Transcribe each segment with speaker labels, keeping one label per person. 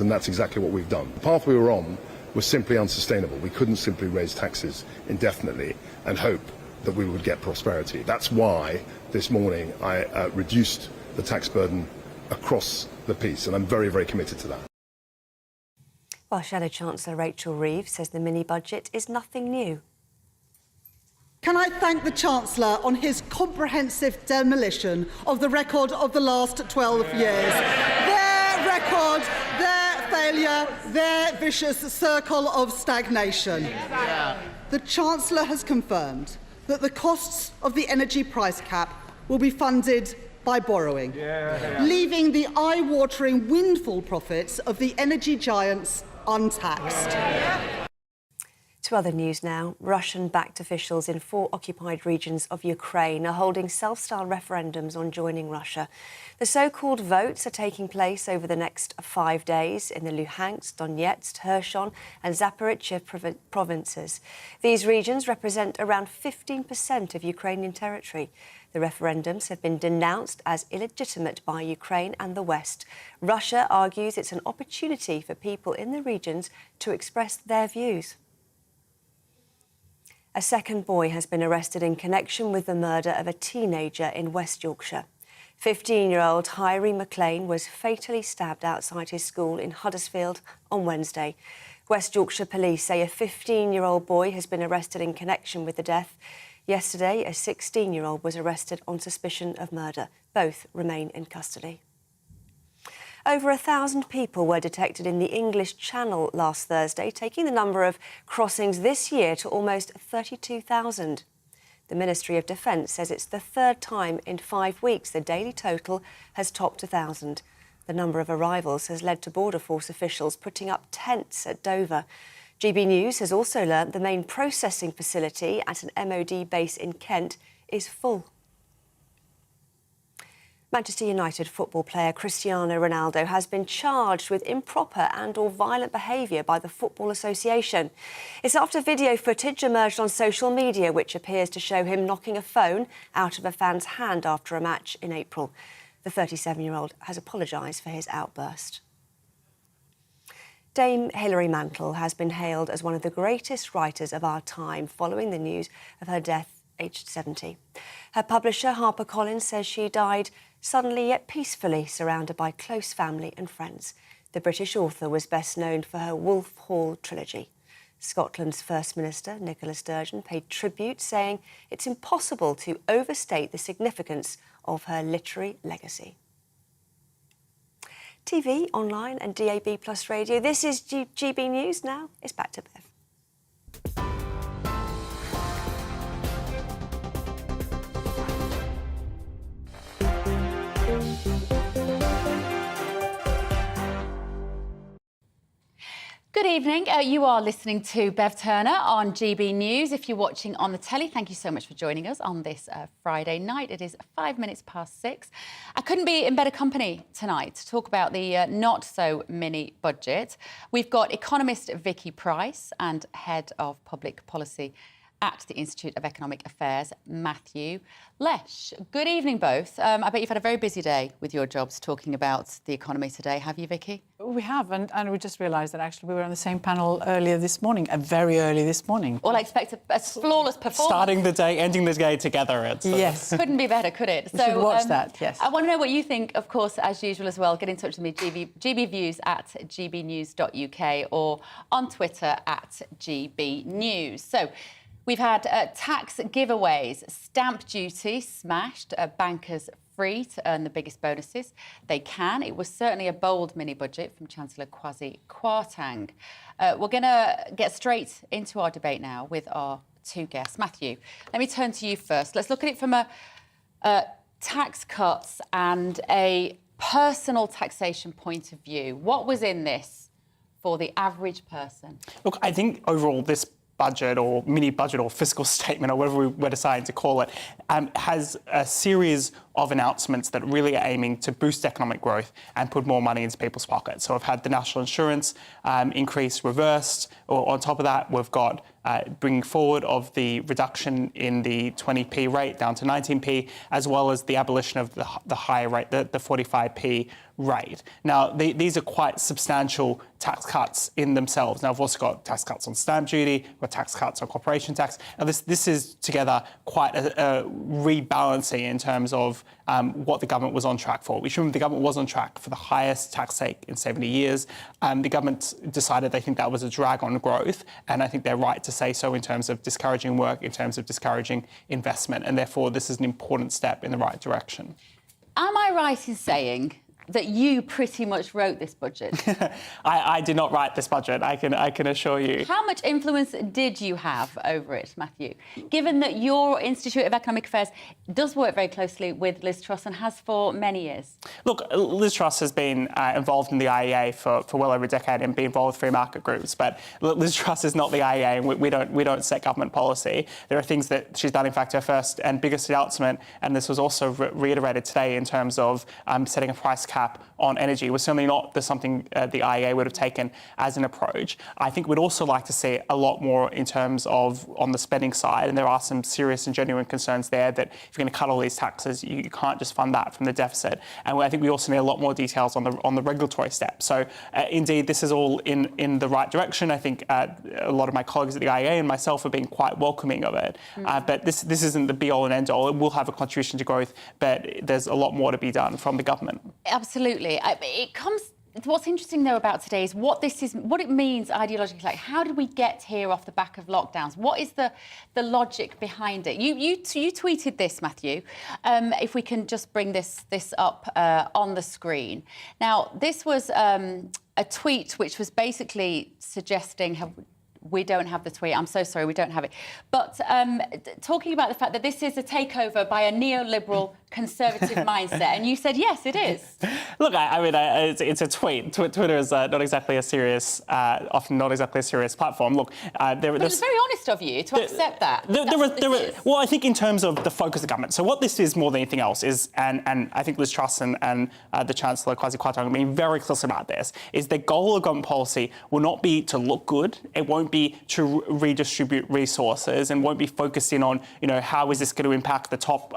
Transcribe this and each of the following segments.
Speaker 1: And that's exactly what we've done. The path we were on was simply unsustainable. We couldn't simply raise taxes indefinitely and hope that we would get prosperity. That's why this morning I reduced the tax burden across the piece, and I'm very, very committed to that.
Speaker 2: While Shadow Chancellor Rachel Reeves says the mini-budget is nothing new.
Speaker 3: Can I thank the Chancellor on his comprehensive demolition of the record of the last 12 years. Their record, their failure, their vicious circle of stagnation. The Chancellor has confirmed that the costs of the energy price cap will be funded by borrowing, leaving the eye-watering windfall profits of the energy giants untaxed.
Speaker 2: To other news now. Russian-backed officials in 4 occupied regions of Ukraine are holding self-styled referendums on joining Russia. The so-called votes are taking place over the next 5 days in the Luhansk, Donetsk, Kherson and Zaporizhzhia provinces. These regions represent around 15% of Ukrainian territory. The referendums have been denounced as illegitimate by Ukraine and the West. Russia argues it's an opportunity for people in the regions to express their views. A second boy has been arrested in connection with the murder of a teenager in West Yorkshire. 15-year-old Hilary McLean was fatally stabbed outside his school in Huddersfield on Wednesday. West Yorkshire police say a 15-year-old boy has been arrested in connection with the death. Yesterday, a 16-year-old was arrested on suspicion of murder. Both remain in custody. Over 1,000 people were detected in the English Channel last Thursday, taking the number of crossings this year to almost 32,000. The Ministry of Defence says it's the 3rd time in 5 weeks the daily total has topped 1,000. The number of arrivals has led to Border Force officials putting up tents at Dover. GBNews has also learnt the main processing facility at an MOD base in Kent is full. Manchester United football player Cristiano Ronaldo has been charged with improper and/or violent behaviour by the Football Association. It's after video footage emerged on social media which appears to show him knocking a phone out of a fan's hand after a match in April. The 37-year-old has apologised for his outburst. Dame Hilary Mantel has been hailed as one of the greatest writers of our time following the news of her death, aged 70. Her publisher, HarperCollins, says she died suddenly yet peacefully, surrounded by close family and friends. The British author was best known for her Wolf Hall trilogy. Scotland's First Minister, Nicola Sturgeon, paid tribute, saying it's impossible to overstate the significance of her literary legacy. TV, online and DAB+ radio. This is GB News now. It's back to Bev.
Speaker 4: Good evening. You are listening to Bev Turner on GB News. If you're watching on the telly, thank you so much for joining us on this Friday night. It is 5 minutes past 6. I couldn't be in better company tonight to talk about the not-so-mini budget. We've got economist Vicky Price and Head of Public Policy at the Institute of Economic Affairs, Matthew Lesh. Good evening, both. I bet you've had a very busy day with your jobs talking about the economy today, have you, Vicky?
Speaker 5: We have, and we just realised that actually we were on the same panel earlier this morning, very early this morning.
Speaker 4: Well, I expect a flawless performance.
Speaker 6: Starting the day, ending the day together.
Speaker 5: Yes.
Speaker 4: Couldn't be better, could it?
Speaker 5: We should watch that, yes.
Speaker 4: I want to know what you think, of course, as usual as well. Get in touch with me, gbviews at gbnews.uk or on Twitter at gbnews. So, we've had tax giveaways, stamp duty smashed, bankers free to earn the biggest bonuses they can. It was certainly a bold mini-budget from Chancellor Kwasi Kwarteng. We're going to get straight into our debate now with our two guests. Matthew, let me turn to you first. Let's look at it from a tax cuts and a personal taxation point of view. What was in this for the average person?
Speaker 6: Look, I think overall this budget or mini budget or fiscal statement or whatever we're deciding to call it has a series of announcements that really are aiming to boost economic growth and put more money into people's pockets. So we've had the national insurance increase reversed, or on top of that, we've got bringing forward of the reduction in the 20p rate down to 19p, as well as the abolition of the higher rate, the 45p rate. Now, these are quite substantial tax cuts in themselves. Now, we've also got tax cuts on stamp duty, we've got tax cuts on corporation tax. Now, this is together quite a rebalancing in terms of what the government was on track for. We should remember the government was on track for the highest tax take in 70 years. The government decided they think that was a drag on growth, and I think they're right to say so in terms of discouraging work, in terms of discouraging investment, and therefore this is an important step in the right direction.
Speaker 4: Am I right in saying that you pretty much wrote this budget?
Speaker 6: I did not write this budget, I can assure you.
Speaker 4: How much influence did you have over it, Matthew? Given that your Institute of Economic Affairs does work very closely with Liz Truss and has for many years.
Speaker 6: Look, Liz Truss has been involved in the IEA for well over a decade and been involved with free market groups, but Liz Truss is not the IEA, and we don't set government policy. There are things that she's done. In fact, her first and biggest announcement, and this was also reiterated today in terms of setting a price cap on energy, was certainly not something the IEA would have taken as an approach. I think we'd also like to see a lot more in terms of on the spending side, and there are some serious and genuine concerns there that if you're going to cut all these taxes, you can't just fund that from the deficit. And I think we also need a lot more details on the regulatory steps. So indeed, this is all in the right direction. I think a lot of my colleagues at the IEA and myself have been quite welcoming of it. But this isn't the be all and end all. It will have a contribution to growth, but there's a lot more to be done from the government.
Speaker 4: Absolutely. What's interesting, though, about today is what it means ideologically. Like, how did we get here off the back of lockdowns? What is the logic behind it? You tweeted this, Matthew. If we can just bring this up on the screen. Now, this was a tweet which was basically suggesting... We don't have the tweet. I'm so sorry, we don't have it. But talking about the fact that this is a takeover by a neoliberal conservative mindset, and you said, yes, it is.
Speaker 6: Look, I mean, it's a tweet. Twitter is not exactly a serious, often not exactly a serious platform. Look,
Speaker 4: but it's very honest of you to accept that.
Speaker 6: Well, I think in terms of the focus of the government. So what this is more than anything else is, and I think Liz Truss and the Chancellor Kwasi Kwarteng have been very clear about this, is the goal of government policy will not be to look good. It won't be to redistribute resources, and won't be focused in on, how is this going to impact the top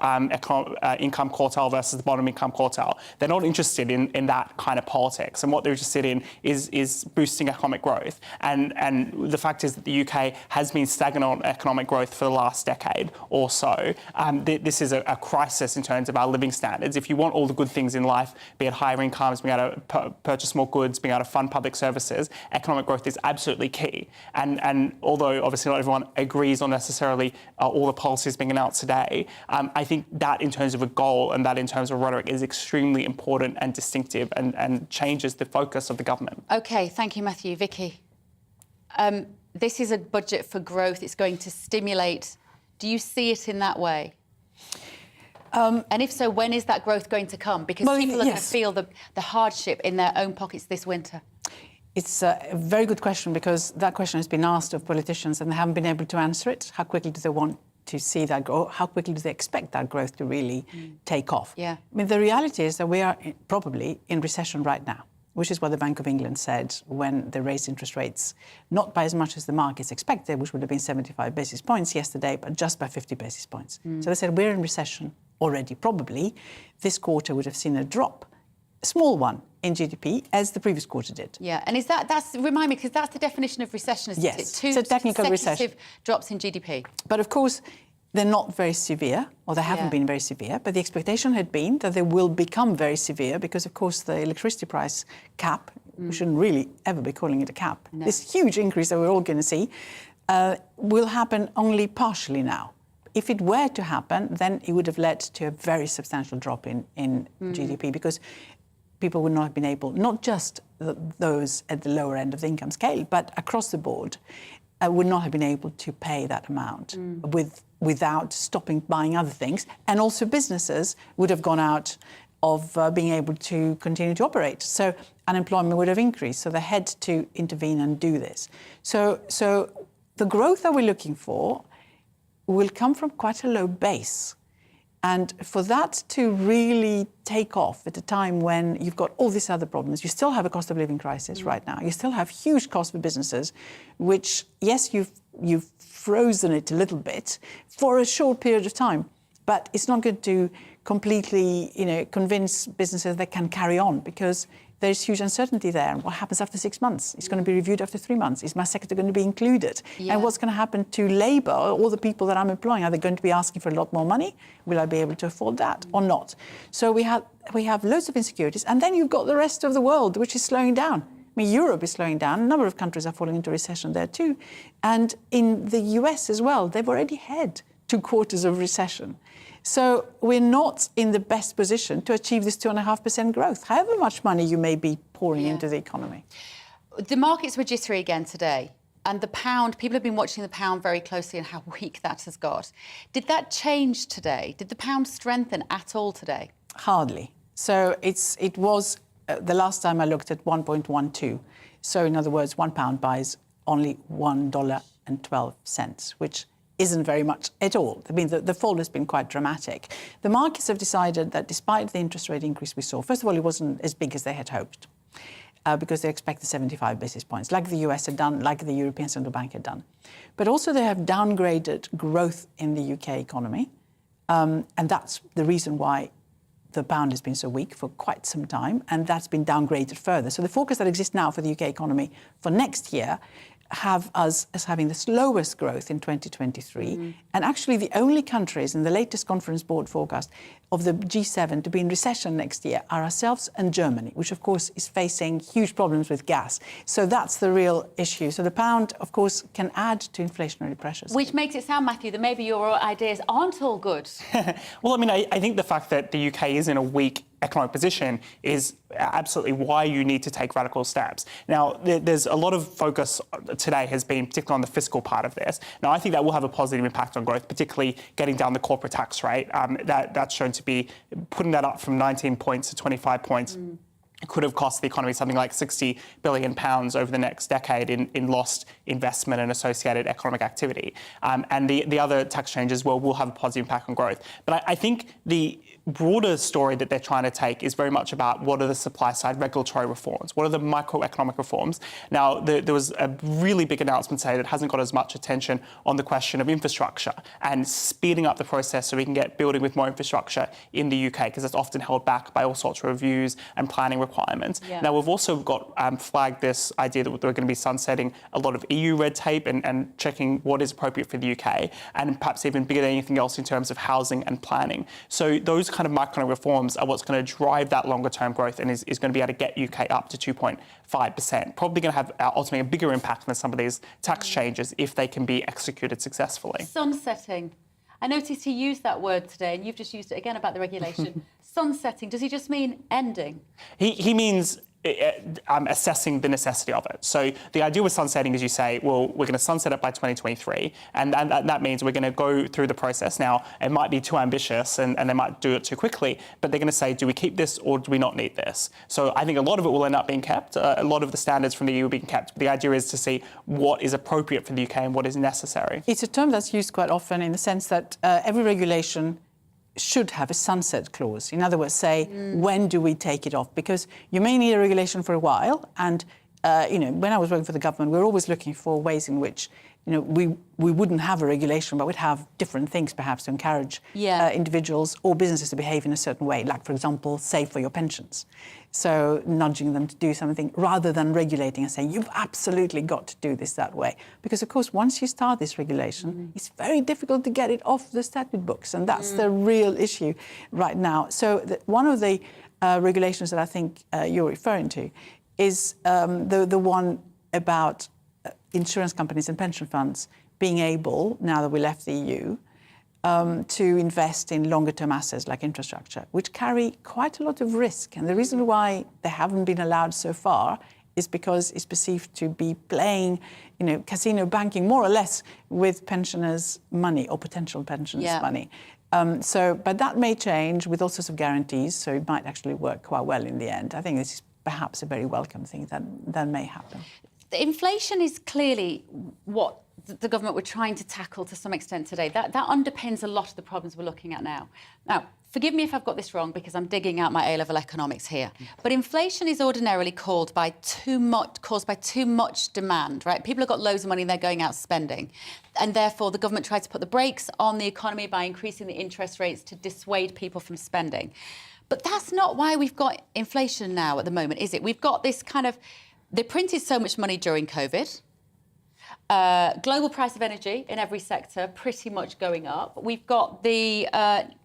Speaker 6: income quartile versus the bottom income quartile. They're not interested in that kind of politics, and what they're interested in is boosting economic growth. And the fact is that the UK has been stagnant on economic growth for the last decade or so. This is a crisis in terms of our living standards. If you want all the good things in life, be it higher incomes, being able to purchase more goods, being able to fund public services, economic growth is absolutely key. And although obviously not everyone agrees on necessarily all the policies being announced today, I think that in terms of a goal and that in terms of rhetoric is extremely important and distinctive and changes the focus of the government.
Speaker 4: OK, thank you, Matthew. Vicky, this is a budget for growth. It's going to stimulate. Do you see it in that way? And if so, when is that growth going to come? Because people are going to feel the hardship in their own pockets this winter.
Speaker 5: It's a very good question, because that question has been asked of politicians and they haven't been able to answer it. How quickly do they want to see that grow? How quickly do they expect that growth to really take off?
Speaker 4: Yeah.
Speaker 5: I mean, the reality is that we are probably in recession right now, which is what the Bank of England said when they raised interest rates, not by as much as the markets expected, which would have been 75 basis points yesterday, but just by 50 basis points. So they said we're in recession already. Probably this quarter would have seen a drop, a small one, in GDP, as the previous quarter did.
Speaker 4: Yeah, and remind me, because that's the definition of recession, isn't it?
Speaker 5: Yes, it's a technical recession.
Speaker 4: Drops in GDP.
Speaker 5: But of course, they're not very severe, or they haven't been very severe, but the expectation had been that they will become very severe because, of course, the electricity price cap, we shouldn't really ever be calling it a cap, this huge increase that we're all going to see, will happen only partially now. If it were to happen, then it would have led to a very substantial drop in GDP, because people would not have been able, not just those at the lower end of the income scale, but across the board, would not have been able to pay that amount without stopping buying other things. And also businesses would have gone out of being able to continue to operate. So unemployment would have increased. So they had to intervene and do this. So the growth that we're looking for will come from quite a low base. And for that to really take off at a time when you've got all these other problems, you still have a cost of living crisis right now. You still have huge costs for businesses, which, yes, you've frozen it a little bit for a short period of time, but it's not going to completely, convince businesses they can carry on, because there's huge uncertainty there. And what happens after 6 months? It's going to be reviewed after 3 months. Is my sector going to be included?
Speaker 4: Yeah.
Speaker 5: And what's going to happen to labour, all the people that I'm employing? Are they going to be asking for a lot more money? Will I be able to afford that or not? So we have loads of insecurities. And then you've got the rest of the world, which is slowing down. I mean, Europe is slowing down. A number of countries are falling into recession there too. And in the US as well, they've already had 2 quarters of recession. So we're not in the best position to achieve this 2.5% growth, however much money you may be pouring into the economy.
Speaker 4: The markets were jittery again today. And the pound, people have been watching the pound very closely and how weak that has got. Did that change today? Did the pound strengthen at all today?
Speaker 5: Hardly. So it was, the last time I looked, at 1.12. So in other words, £1 buys only $1.12, which isn't very much at all. I mean, the fall has been quite dramatic. The markets have decided that despite the interest rate increase we saw, first of all, it wasn't as big as they had hoped, because they expected 75 basis points, like the US had done, like the European Central Bank had done. But also they have downgraded growth in the UK economy, and that's the reason why the pound has been so weak for quite some time, and that's been downgraded further. So the forecast that exists now for the UK economy for next year have us as having the slowest growth in 2023. And actually the only countries in the latest conference board forecast of the G7 to be in recession next year are ourselves and Germany, which of course is facing huge problems with gas. So that's the real issue. So the pound, of course, can add to inflationary pressures.
Speaker 4: Which makes it sound, Matthew, that maybe your ideas aren't all good.
Speaker 6: Well, I mean, I think the fact that the UK is in a weak economic position is absolutely why you need to take radical steps. Now, there's a lot of focus today has been particularly on the fiscal part of this. Now, I think that will have a positive impact on growth, particularly getting down the corporate tax rate. That's shown to be putting that up from 19 points to 25 points. It could have cost the economy something like £60 billion over the next decade in lost investment and associated economic activity. And the other tax changes will have a positive impact on growth. But I think the broader story that they're trying to take is very much about what are the supply side regulatory reforms, what are the microeconomic reforms. Now, there was a really big announcement today that hasn't got as much attention on the question of infrastructure and speeding up the process so we can get building with more infrastructure in the UK, because it's often held back by all sorts of reviews and planning requirements. Yeah. Now, we've also got flagged this idea that we're going to be sunsetting a lot of EU red tape and checking what is appropriate for the UK, and perhaps even bigger than anything else in terms of housing and planning. So those kind of microeconomic reforms are what's going to drive that longer term growth and is going to be able to get UK up to 2.5%. Probably going to have ultimately a bigger impact than some of these tax changes if they can be executed successfully.
Speaker 4: Sunsetting. I noticed he used that word today, and you've just used it again about the regulation. Sunsetting, does he just mean ending? He
Speaker 6: means assessing the necessity of it. So the idea with sunsetting is you say, well, we're going to sunset it by 2023, and that means we're going to go through the process. Now, it might be too ambitious and they might do it too quickly, but they're going to say, do we keep this or do we not need this? So I think a lot of it will end up being kept. A lot of the standards from the EU will be kept. But the idea is to see what is appropriate for the UK and what is necessary.
Speaker 5: It's a term that's used quite often in the sense that every regulation should have a sunset clause. In other words, say, when do we take it off? Because you may need a regulation for a while. And, when I was working for the government, we were always looking for ways in which, we wouldn't have a regulation, but we'd have different things perhaps to encourage individuals or businesses to behave in a certain way. Like, for example, save for your pensions. So nudging them to do something rather than regulating and saying, you've absolutely got to do this that way. Because, of course, once you start this regulation, it's very difficult to get it off the statute books. And that's the real issue right now. So one of the regulations that I think you're referring to is the one about insurance companies and pension funds being able, now that we left the EU, to invest in longer-term assets like infrastructure, which carry quite a lot of risk. And the reason why they haven't been allowed so far is because it's perceived to be playing, casino banking more or less with pensioners' money or potential pensioners' money. But that may change with all sorts of guarantees, so it might actually work quite well in the end. I think this is perhaps a very welcome thing that may happen.
Speaker 4: The inflation is clearly what the government were trying to tackle to some extent today. That underpins a lot of the problems we're looking at now. Now, forgive me if I've got this wrong because I'm digging out my A-level economics here. But inflation is ordinarily caused by too much demand, right? People have got loads of money and they're going out spending. And therefore, the government tried to put the brakes on the economy by increasing the interest rates to dissuade people from spending. But that's not why we've got inflation now at the moment, is it? We've got this kind of... They printed so much money during COVID. Global price of energy in every sector pretty much going up. We've got the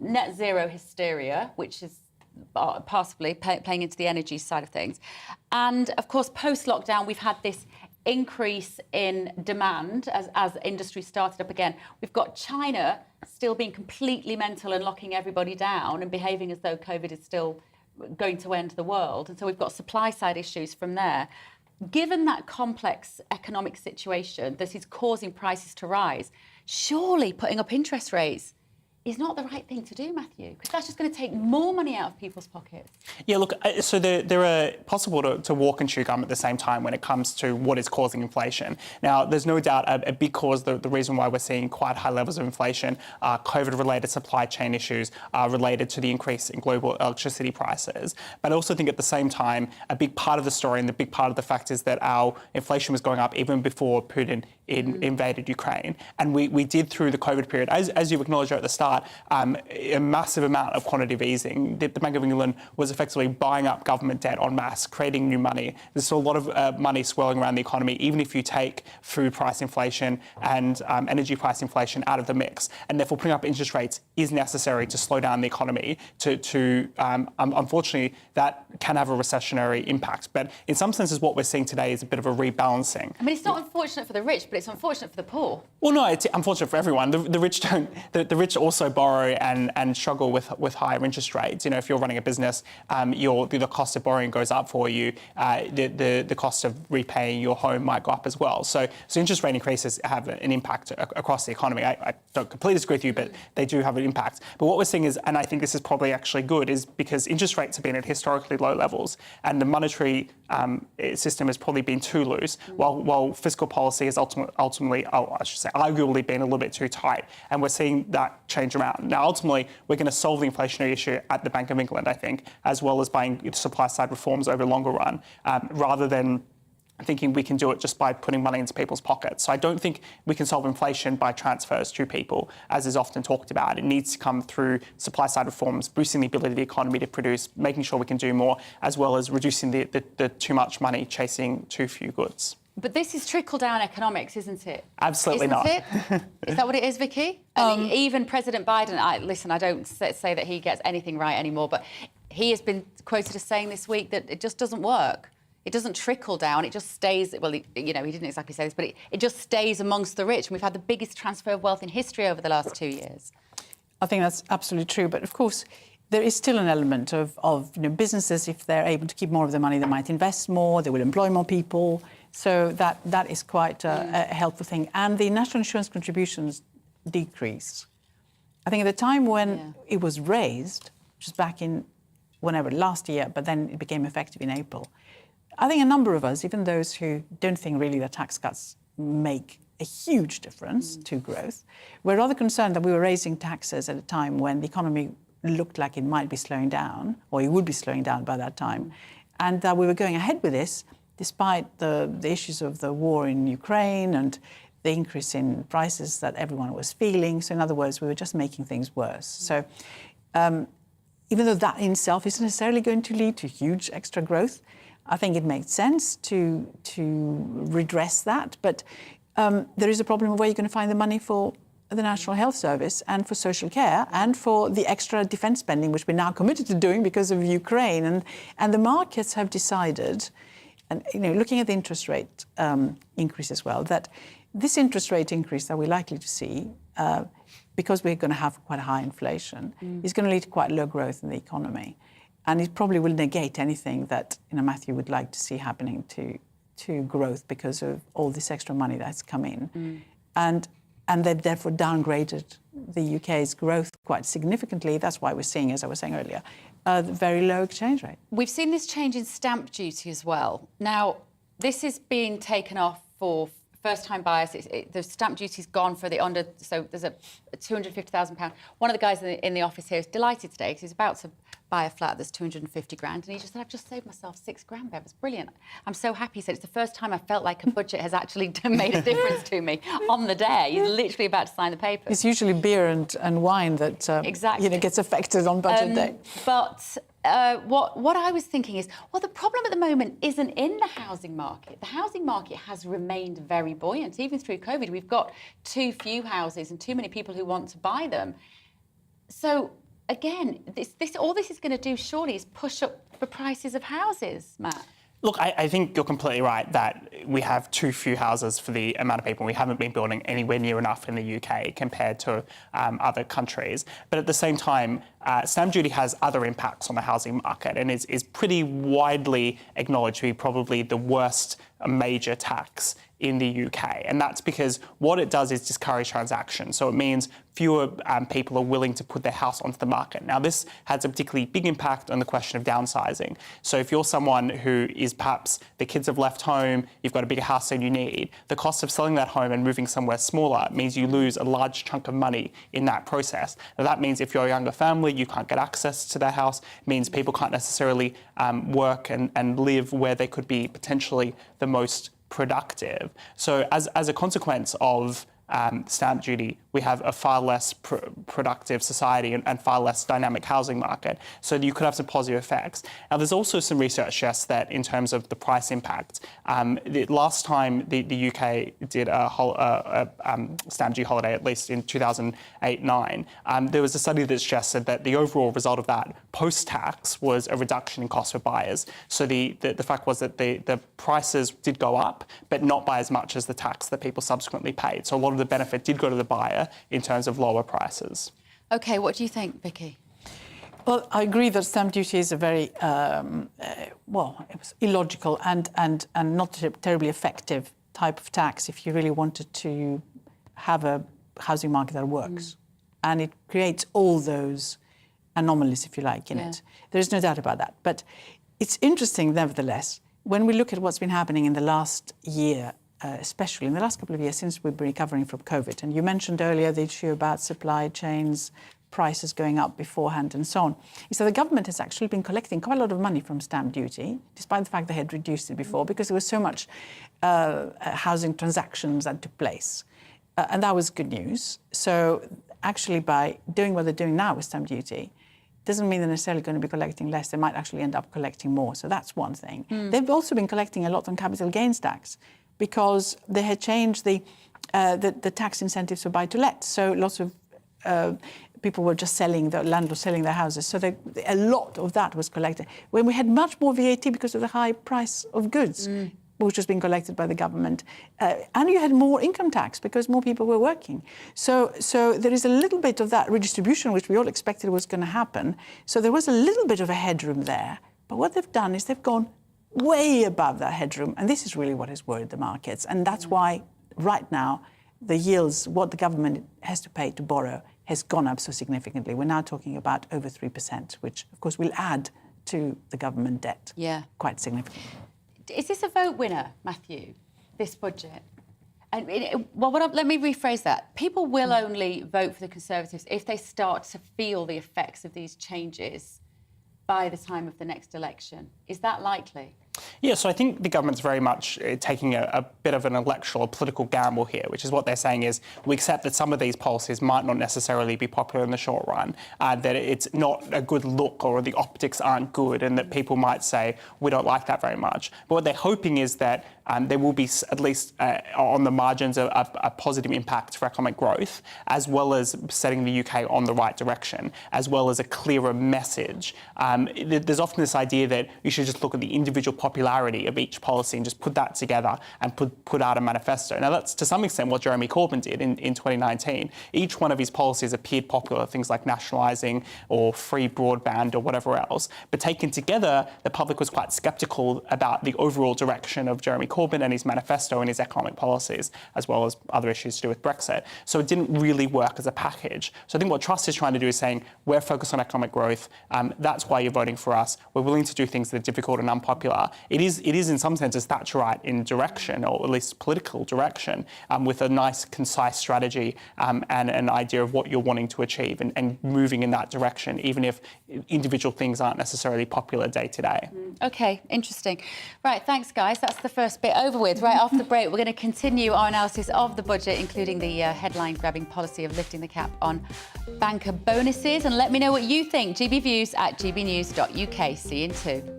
Speaker 4: net zero hysteria, which is possibly playing into the energy side of things. And, of course, post-lockdown, we've had this increase in demand as industry started up again. We've got China still being completely mental and locking everybody down and behaving as though COVID is still going to end the world. And so we've got supply-side issues from there. Given that complex economic situation that is causing prices to rise, surely putting up interest rates is not the right thing to do, Matthew, because that's just going to take more money out of people's pockets.
Speaker 6: Yeah, look, so there are possible to walk and chew gum at the same time when it comes to what is causing inflation. Now, there's no doubt a big cause, the reason why we're seeing quite high levels of inflation are COVID-related supply chain issues related to the increase in global electricity prices. But I also think at the same time, a big part of the story and the big part of the fact is that our inflation was going up even before Putin invaded Ukraine. And we did through the COVID period, as you acknowledged at the start, a massive amount of quantitative easing. The Bank of England was effectively buying up government debt en masse, creating new money. There's still a lot of money swirling around the economy, even if you take food price inflation and energy price inflation out of the mix. And therefore, putting up interest rates is necessary to slow down the economy. Unfortunately, that can have a recessionary impact. But in some senses, what we're seeing today is a bit of a rebalancing.
Speaker 4: I mean, it's not unfortunate for the rich, but it's unfortunate for the poor. Well,
Speaker 6: no, it's unfortunate for everyone. The rich don't. The rich also borrow and struggle with higher interest rates. You know, if you're running a business, the cost of borrowing goes up for you. The cost of repaying your home might go up as well. So interest rate increases have an impact across the economy. I don't completely disagree with you, but they do have an impact. But what we're seeing is, and I think this is probably actually good, is because interest rates have been at historically low levels, and the monetary system has probably been too loose, while fiscal policy has ultimately, I should say, arguably been a little bit too tight, and we're seeing that change around. Now, ultimately, we're going to solve the inflationary issue at the Bank of England, I think, as well as buying supply-side reforms over the longer run, rather than thinking we can do it just by putting money into people's pockets. So I don't think we can solve inflation by transfers to people, as is often talked about. It needs to come through supply-side reforms, boosting the ability of the economy to produce, making sure we can do more, as well as reducing the too much money chasing too few goods.
Speaker 4: But this is trickle-down economics, isn't it?
Speaker 6: Absolutely not.
Speaker 4: Isn't it? Is that what it is, Vicky? Even President Biden, I don't say that he gets anything right anymore, but he has been quoted as saying this week that it just doesn't work. It doesn't trickle down. It just stays, well, he didn't exactly say this, but it just stays amongst the rich. And we've had the biggest transfer of wealth in history over the last 2 years.
Speaker 5: I think that's absolutely true. But of course, there is still an element of businesses, if they're able to keep more of their money, they might invest more, they will employ more people. So that is quite a helpful thing. And the national insurance contributions decrease. I think at the time when it was raised, which was back in whenever, last year, but then it became effective in April, I think a number of us, even those who don't think really that tax cuts make a huge difference to growth, were rather concerned that we were raising taxes at a time when the economy looked like it might be slowing down, or it would be slowing down by that time, and that we were going ahead with this despite the issues of the war in Ukraine and the increase in prices that everyone was feeling. So in other words, we were just making things worse. So even though that in itself isn't necessarily going to lead to huge extra growth, I think it makes sense to redress that. But there is a problem of where you're going to find the money for the National Health Service and for social care and for the extra defence spending, which we're now committed to doing because of Ukraine. And the markets have decided, and looking at the interest rate increase as well, that this interest rate increase that we're likely to see, because we're going to have quite high inflation, is going to lead to quite low growth in the economy. And it probably will negate anything that Matthew would like to see happening to growth because of all this extra money that's come in. And they've therefore downgraded the UK's growth quite significantly. That's why we're seeing, as I was saying earlier, a very low exchange rate.
Speaker 4: We've seen this change in stamp duty as well. Now, this is being taken off for first-time buyers, the stamp duty's gone for the under, so there's a £250,000. One of the guys in the office here is delighted today because he's about to buy a flat that's 250 grand, and he just said, I've just saved myself 6 grand, Bev. It's brilliant. I'm so happy. He said, it's the first time I felt like a budget has actually made a difference to me on the day. He's literally about to sign the papers.
Speaker 5: It's usually beer and wine that
Speaker 4: exactly.
Speaker 5: gets affected on budget day.
Speaker 4: But what I was thinking is, well, the problem at the moment isn't in the housing market. The housing market has remained very buoyant. Even through COVID, we've got too few houses and too many people who want to buy them. So, again, all this is going to do, surely, is push up the prices of houses, Matt.
Speaker 6: Look, I think you're completely right that we have too few houses for the amount of people. We haven't been building anywhere near enough in the UK compared to other countries. But at the same time, stamp duty has other impacts on the housing market and is pretty widely acknowledged to be probably the worst major tax in the UK. And that's because what it does is discourage transactions. So it means fewer people are willing to put their house onto the market. Now, this has a particularly big impact on the question of downsizing. So if you're someone who is perhaps the kids have left home, you've got a bigger house than you need, the cost of selling that home and moving somewhere smaller means you lose a large chunk of money in that process. Now, that means if you're a younger family, you can't get access to their house. It means people can't necessarily work and live where they could be potentially the most productive. So as a consequence of stamp duty, we have a far less productive society and far less dynamic housing market. So you could have some positive effects. Now, there's also some research suggests that in terms of the price impact, the last time the UK did a stamp duty holiday, at least in 2008-9, there was a study that suggested that the overall result of that post-tax was a reduction in cost for buyers. So the fact was that the prices did go up, but not by as much as the tax that people subsequently paid. So a lot of the benefit did go to the buyer in terms of lower prices. OK, what do you think, Vicky?
Speaker 5: Well, I agree that stamp duty is a very, it was illogical and not a terribly effective type of tax if you really wanted to have a housing market that works. And it creates all those anomalies, if you like, in it. There's no doubt about that. But it's interesting, nevertheless, when we look at what's been happening in the last year, especially in the last couple of years since we've been recovering from COVID. And you mentioned earlier the issue about supply chains, prices going up beforehand and so on. So the government has actually been collecting quite a lot of money from stamp duty, despite the fact they had reduced it before, because there was so much housing transactions that took place. And that was good news. So actually by doing what they're doing now with stamp duty, doesn't mean they're necessarily going to be collecting less. They might actually end up collecting more. So that's one thing. They've also been collecting a lot on capital gains tax, because they had changed the tax incentives for buy-to-let. So lots of people were just selling, the landlords selling their houses. So a lot of that was collected. When we had much more VAT because of the high price of goods, which was being collected by the government. And you had more income tax because more people were working. So there is a little bit of that redistribution, which we all expected was going to happen. So there was a little bit of a headroom there. But what they've done is they've gone way above that headroom. And this is really what has worried the markets. And that's why right now the yields, what the government has to pay to borrow, has gone up so significantly. We're now talking about over 3%, which, of course, will add to the government debt quite significantly.
Speaker 4: Is this a vote winner, Matthew, this budget? And let me rephrase that. People will only vote for the Conservatives if they start to feel the effects of these changes by the time of the next election. Is that likely?
Speaker 6: Yeah, so I think the government's very much taking a bit of an electoral or political gamble here, which is what they're saying is we accept that some of these policies might not necessarily be popular in the short run, that it's not a good look or the optics aren't good and that people might say, we don't like that very much. But what they're hoping is that there will be, at least on the margins, a positive impact for economic growth, as well as setting the UK on the right direction, as well as a clearer message. There's often this idea that you should just look at the individual popularity of each policy and just put that together and put out a manifesto. Now, that's to some extent what Jeremy Corbyn did in 2019. Each one of his policies appeared popular, things like nationalising or free broadband or whatever else. But taken together, the public was quite sceptical about the overall direction of Jeremy Corbyn. Corbyn and his manifesto and his economic policies, as well as other issues to do with Brexit. So it didn't really work as a package. So I think what Truss is trying to do is saying, we're focused on economic growth. That's why you're voting for us. We're willing to do things that are difficult and unpopular. It is in some senses Thatcherite in direction, or at least political direction, with a nice, concise strategy and an idea of what you're wanting to achieve and moving in that direction, even if individual things aren't necessarily popular day to day.
Speaker 4: OK, interesting. Right, thanks, guys. That's the first bit over with. Right after the break, we're going to continue our analysis of the budget, including the headline-grabbing policy of lifting the cap on banker bonuses. And let me know what you think. GBViews at gbnews.uk. See you in 2.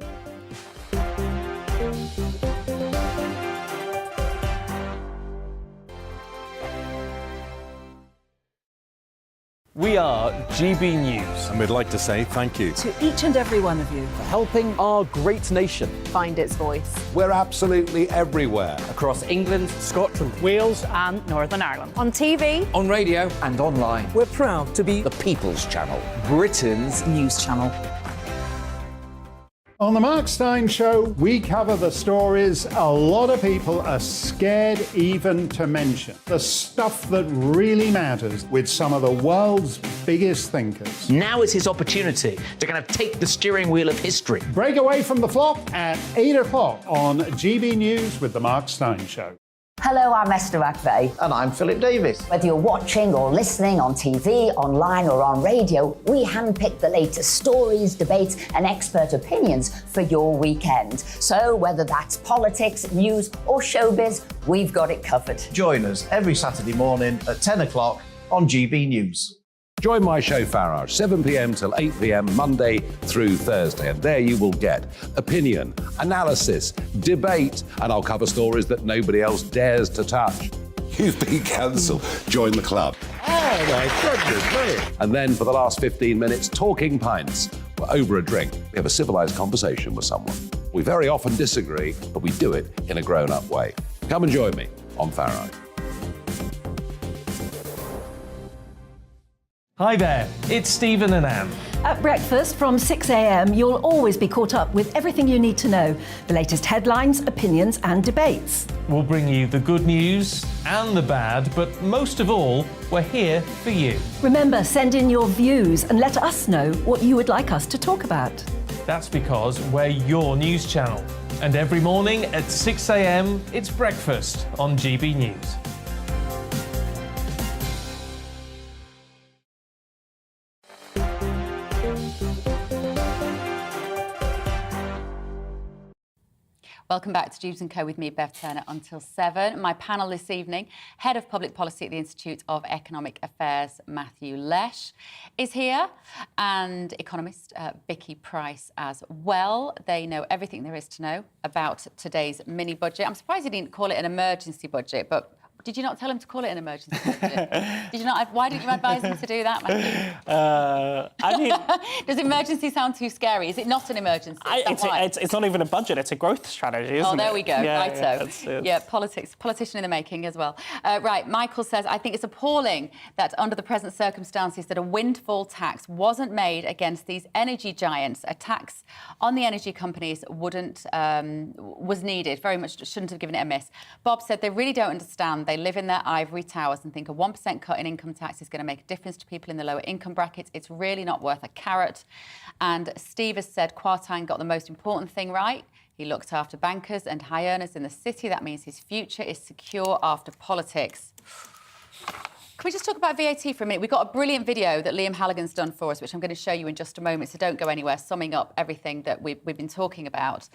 Speaker 7: We are GB News.
Speaker 8: And we'd like to say thank you
Speaker 9: to each and every one of you
Speaker 7: for helping our great nation
Speaker 9: find its voice.
Speaker 8: We're absolutely everywhere.
Speaker 7: Across England, Scotland,
Speaker 9: Wales and Northern Ireland.
Speaker 2: On TV,
Speaker 7: on radio and online.
Speaker 9: We're proud to be
Speaker 7: The People's Channel, Britain's
Speaker 9: news channel.
Speaker 10: On the Mark Steyn Show, we cover the stories a lot of people are scared even to mention. The stuff that really matters with some of the world's biggest thinkers.
Speaker 11: Now is his opportunity to kind of take the steering wheel of history.
Speaker 10: Break away from the flop at 8 o'clock on GB News with the Mark Steyn Show.
Speaker 12: Hello, I'm Esther McVeigh.
Speaker 11: And I'm Philip Davis.
Speaker 12: Whether you're watching or listening on TV, online or on radio, we handpick the latest stories, debates and expert opinions for your weekend. So whether that's politics, news or showbiz, we've got it covered.
Speaker 11: Join us every Saturday morning at 10 o'clock on GB News.
Speaker 8: Join my show Farage, 7 p.m. till 8 p.m. Monday through Thursday. And there you will get opinion, analysis, debate, and I'll cover stories that nobody else dares to touch. You've been cancelled. Join the club. Oh, my goodness me. And then for the last 15 minutes, talking pints. We're over a drink. We have a civilised conversation with someone. We very often disagree, but we do it in a grown-up way. Come and join me on Farage.
Speaker 7: Hi there, it's Stephen and Anne.
Speaker 9: At breakfast from 6 a.m, you'll always be caught up with everything you need to know. The latest headlines, opinions and debates.
Speaker 7: We'll bring you the good news and the bad, but most of all, we're here for you.
Speaker 9: Remember, send in your views and let us know what you would like us to talk about.
Speaker 7: That's because we're your news channel. And every morning at 6 a.m, it's breakfast on GB News.
Speaker 4: Welcome back to Dewbs & Co with me, Bev Turner, until 7. My panel this evening, Head of Public Policy at the Institute of Economic Affairs, Matthew Lesh, is here, and economist Vicky Price as well. They know everything there is to know about today's mini-budget. I'm surprised he didn't call it an emergency budget, but did you not tell him to call it an emergency budget? Did you not? Why didn't you advise him to do that, Matthew?
Speaker 6: I mean...
Speaker 4: Does emergency sound too scary? Is it not an emergency?
Speaker 6: It's not even a budget, it's a growth strategy, isn't it?
Speaker 4: Oh, there we go.
Speaker 6: Yeah,
Speaker 4: Righto. Yeah, politician in the making as well. Right, Michael says, I think it's appalling that under the present circumstances that a windfall tax wasn't made against these energy giants. A tax on the energy companies was needed. Very much shouldn't have given it a miss. Bob said they really don't understand. They live in their ivory towers and think a 1% cut in income tax is going to make a difference to people in the lower income brackets. It's really not worth a carrot. And Steve has said Kwarteng got the most important thing right. He looked after bankers and high earners in the city. That means his future is secure after politics. Can we just talk about VAT for a minute? We've got a brilliant video that Liam Halligan's done for us, which I'm going to show you in just a moment, so don't go anywhere, summing up everything that we've been talking about.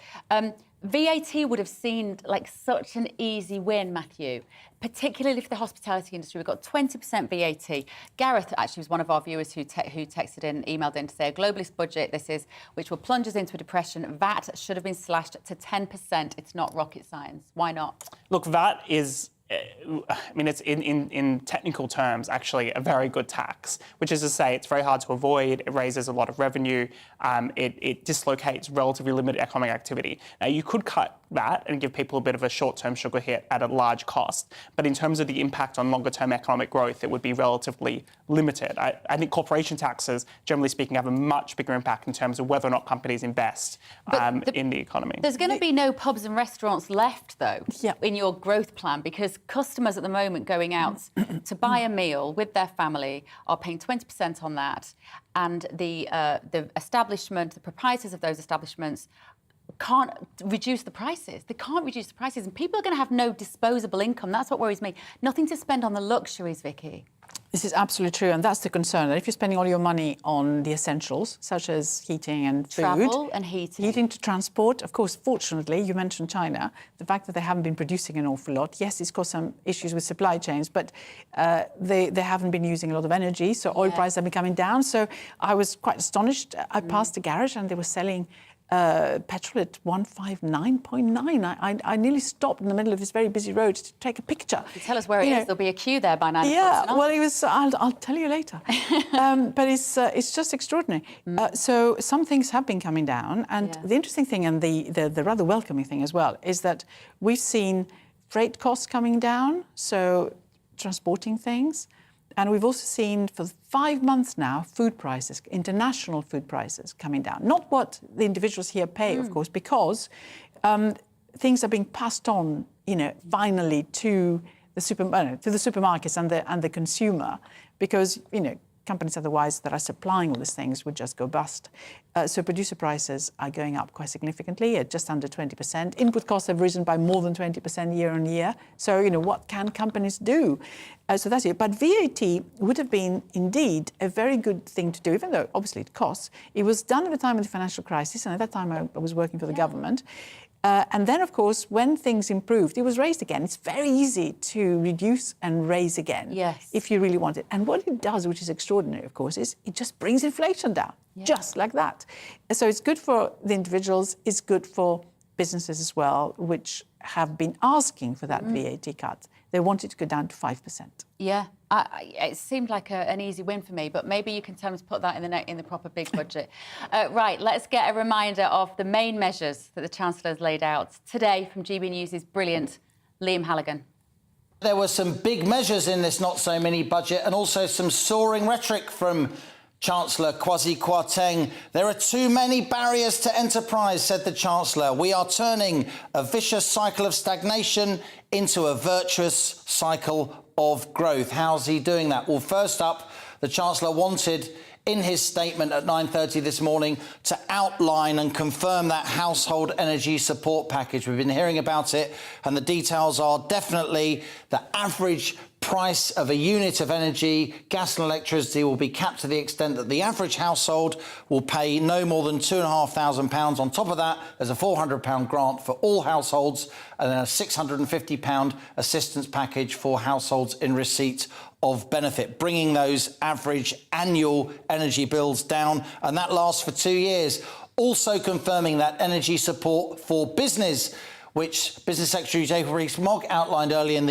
Speaker 4: VAT would have seemed like such an easy win, Matthew, particularly for the hospitality industry. We've got 20% VAT. Gareth actually was one of our viewers who texted in, emailed in to say a globalist budget, this is, which will plunge us into a depression. VAT should have been slashed to 10%. It's not rocket science. Why not?
Speaker 6: Look, VAT is... I mean, it's in technical terms actually a very good tax, which is to say it's very hard to avoid, it raises a lot of revenue, it dislocates relatively limited economic activity. Now, you could cut that and give people a bit of a short-term sugar hit at a large cost. But in terms of the impact on longer-term economic growth, it would be relatively limited. I think corporation taxes, generally speaking, have a much bigger impact in terms of whether or not companies invest in the economy.
Speaker 4: There's going to be no pubs and restaurants left, though, in your growth plan, because customers at the moment going out to buy a meal with their family are paying 20% on that, and the establishment, the proprietors of those establishments can't reduce the prices. They can't reduce the prices, and people are going to have no disposable income. That's what worries me. Nothing to spend on the luxuries, Vicky.
Speaker 5: This is absolutely true, and that's the concern. That if you're spending all your money on the essentials, such as heating and food,
Speaker 4: travel and heating
Speaker 5: to transport, of course, fortunately, you mentioned China, the fact that they haven't been producing an awful lot, yes, it's caused some issues with supply chains, but they haven't been using a lot of energy, so oil prices have been coming down. So I was quite astonished. I passed a garage and they were selling petrol at 159.9. I nearly stopped in the middle of this very busy road to take a picture.
Speaker 4: You tell us where it is. There'll be a queue there by 9 o'clock.
Speaker 5: Yeah, well, it was. I'll tell you later. But it's just extraordinary. So some things have been coming down, and the interesting thing, and the rather welcoming thing as well, is that we've seen freight costs coming down, so transporting things. And we've also seen for 5 months now food prices, international food prices coming down. Not what the individuals here pay, of course, because things are being passed on, finally to the supermarkets and the consumer, because companies otherwise that are supplying all these things would just go bust. So producer prices are going up quite significantly at just under 20%. Input costs have risen by more than 20% year on year. So, what can companies do? So that's it. But VAT would have been indeed a very good thing to do, even though obviously it costs. It was done at the time of the financial crisis, and at that time I was working for the government. And then, of course, when things improved, it was raised again. It's very easy to reduce and raise again if you really want it. And what it does, which is extraordinary, of course, is it just brings inflation down, just like that. So it's good for the individuals. It's good for businesses as well, which have been asking for that VAT cut. They want it to go down to 5%.
Speaker 4: Yeah, it seemed like an easy win for me, but maybe you can tell us to put that in the proper big budget. Right, let's get a reminder of the main measures that the Chancellor has laid out today from GB News' brilliant Liam Halligan.
Speaker 11: There were some big measures in this not-so-mini budget, and also some soaring rhetoric from Chancellor Kwasi Kwarteng. There are too many barriers to enterprise, said the Chancellor. We are turning a vicious cycle of stagnation into a virtuous cycle of growth. How's he doing that? Well, first up, the Chancellor wanted, in his statement at 9:30 this morning, to outline and confirm that household energy support package. We've been hearing about it, and the details are definitely the average price of a unit of energy, gas and electricity, will be capped to the extent that the average household will pay no more than £2,500. On top of that, there's a £400 grant for all households, and then a £650 assistance package for households in receipt of benefit, bringing those average annual energy bills down, and that lasts for 2 years. Also confirming that energy support for business, which Business Secretary Jacob Rees-Mogg outlined earlier in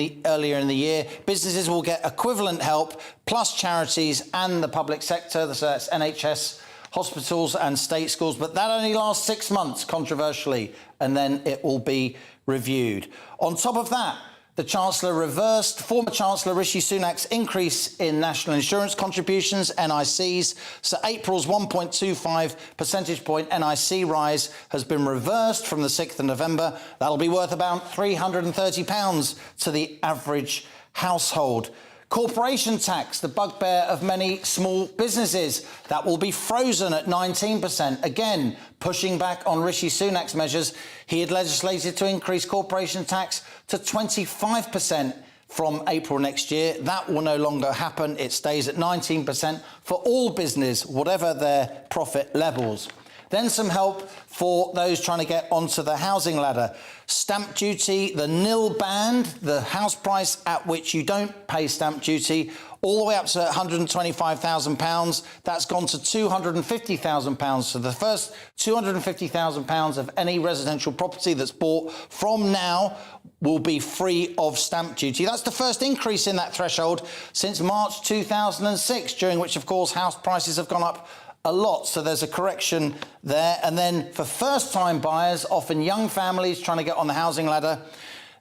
Speaker 11: the year. Businesses will get equivalent help, plus charities and the public sector, so that's NHS, hospitals and state schools, but that only lasts 6 months, controversially, and then it will be reviewed. On top of that, the Chancellor reversed former Chancellor Rishi Sunak's increase in national insurance contributions, NICs. So April's 1.25 percentage point NIC rise has been reversed from the 6th of November. That'll be worth about £330 to the average household. Corporation tax, the bugbear of many small businesses, that will be frozen at 19%. Again, pushing back on Rishi Sunak's measures. He had legislated to increase corporation tax to 25% from April next year. That will no longer happen. It stays at 19% for all business, whatever their profit levels. Then some help for those trying to get onto the housing ladder. Stamp duty, the nil band, the house price at which you don't pay stamp duty, all the way up to £125,000. That's gone to £250,000. So the first £250,000 of any residential property that's bought from now will be free of stamp duty. That's the first increase in that threshold since March 2006, during which, of course, house prices have gone up a lot. So there's a correction there. And then for first-time buyers, often young families trying to get on the housing ladder,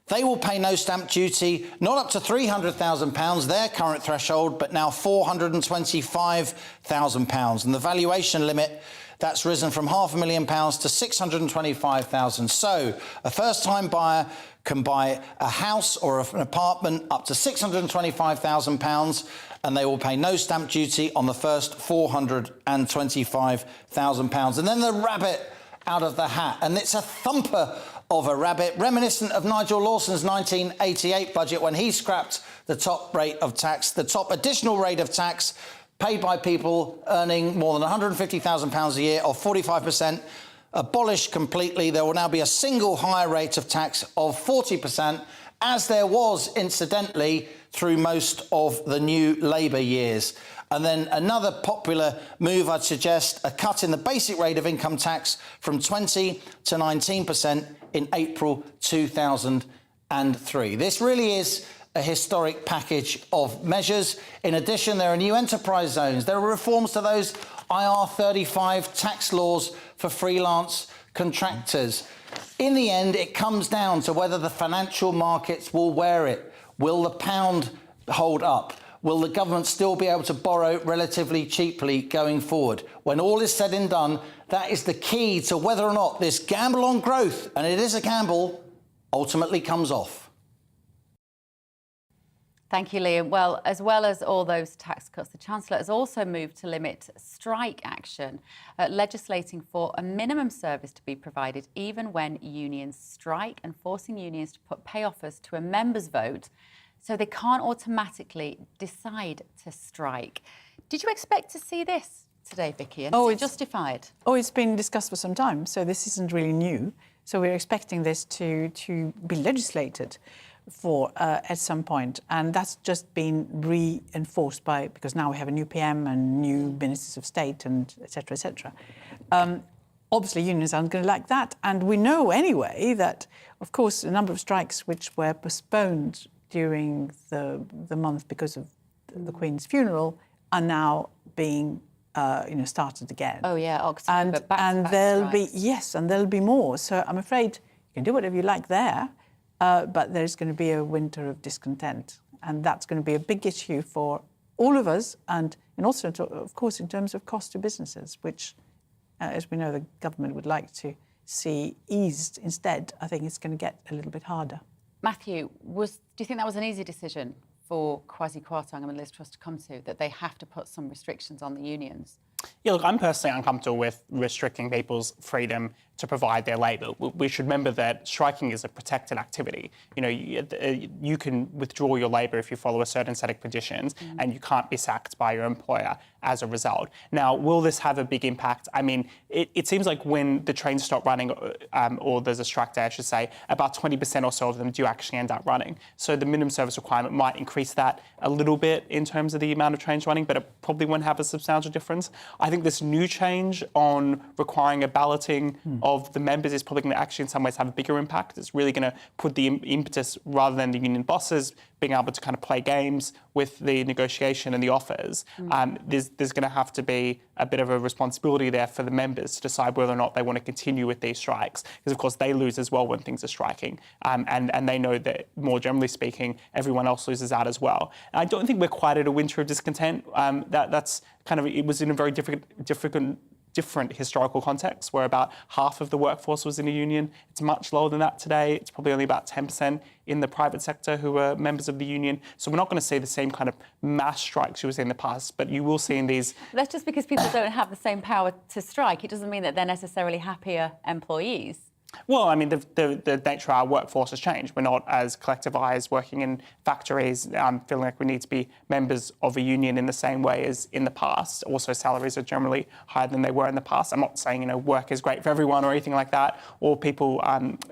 Speaker 11: they will pay no stamp duty, not up to £300,000, their current threshold, but now £425,000. And the valuation limit, that's risen from £500,000 to £625,000. So a first-time buyer can buy a house or an apartment up to £625,000, and they will pay no stamp duty on the first £425,000. And then the rabbit out of the hat, and it's a thumper of a rabbit, reminiscent of Nigel Lawson's 1988 budget when he scrapped the top rate of tax, the top additional rate of tax paid by people earning more than £150,000 a year, or 45%, abolished completely. There will now be a single higher rate of tax of 40%, as there was, incidentally, through most of the new Labour years. And then another popular move, I'd suggest, a cut in the basic rate of income tax from 20 to 19% in April 2003. This really is a historic package of measures. In addition, there are new enterprise zones. There are reforms to those IR35 tax laws for freelance contractors. In the end, it comes down to whether the financial markets will wear it. Will the pound hold up? Will the government still be able to borrow relatively cheaply going forward? When all is said and done, that is the key to whether or not this gamble on growth, and it is a gamble, ultimately comes off.
Speaker 4: Thank you, Liam. Well as all those tax cuts, the Chancellor has also moved to limit strike action, legislating for a minimum service to be provided even when unions strike, and forcing unions to put pay offers to a members' vote so they can't automatically decide to strike. Did you expect to see this today, Vicky? And is it justified?
Speaker 5: Oh, it's been discussed for some time, so this isn't really new. So we're expecting this to be legislated for at some point, and that's just been reinforced because now we have a new PM and new ministers of state and etc. etc. Obviously, unions aren't going to like that, and we know anyway that, of course, a number of strikes which were postponed during the month because of the Queen's funeral are now being started again.
Speaker 4: Oh yeah, October,
Speaker 5: and there'll be more. So I'm afraid you can do whatever you like there. But there's going to be a winter of discontent, and that's going to be a big issue for all of us, and also, of course, in terms of cost to businesses, which, as we know, the government would like to see eased. Instead, I think it's going to get a little bit harder.
Speaker 4: Matthew, do you think that was an easy decision for Kwasi Kwarteng and Liz Truss to come to, that they have to put some restrictions on the unions?
Speaker 6: Yeah, look, I'm personally uncomfortable with restricting people's freedom to provide their labour. We should remember that striking is a protected activity. You can withdraw your labour if you follow a certain set of conditions, and you can't be sacked by your employer as a result. Now, will this have a big impact? I mean, it seems like when the trains stop running, or there's a strike day, I should say, about 20% or so of them do actually end up running. So the minimum service requirement might increase that a little bit in terms of the amount of trains running, but it probably won't have a substantial difference. I think this new change on requiring a balloting of the members is probably going to actually in some ways have a bigger impact. It's really going to put the impetus, rather than the union bosses being able to kind of play games with the negotiation and the offers. There's going to have to be a bit of a responsibility there for the members to decide whether or not they want to continue with these strikes, because of course they lose as well when things are striking, and they know that, more generally speaking, everyone else loses out as well. And I don't think we're quite at a winter of discontent. That's kind of, it was in a very different historical context, where about half of the workforce was in a union. It's much lower than that today. It's probably only about 10% in the private sector who are members of the union. So we're not going to see the same kind of mass strikes you were seeing in the past, but you will see in these...
Speaker 4: That's just because people don't have the same power to strike. It doesn't mean that they're necessarily happier employees.
Speaker 6: Well, I mean, the nature of our workforce has changed. We're not as collectivised, working in factories, feeling like we need to be members of a union in the same way as in the past. Also, salaries are generally higher than they were in the past. I'm not saying, work is great for everyone or anything like that, or people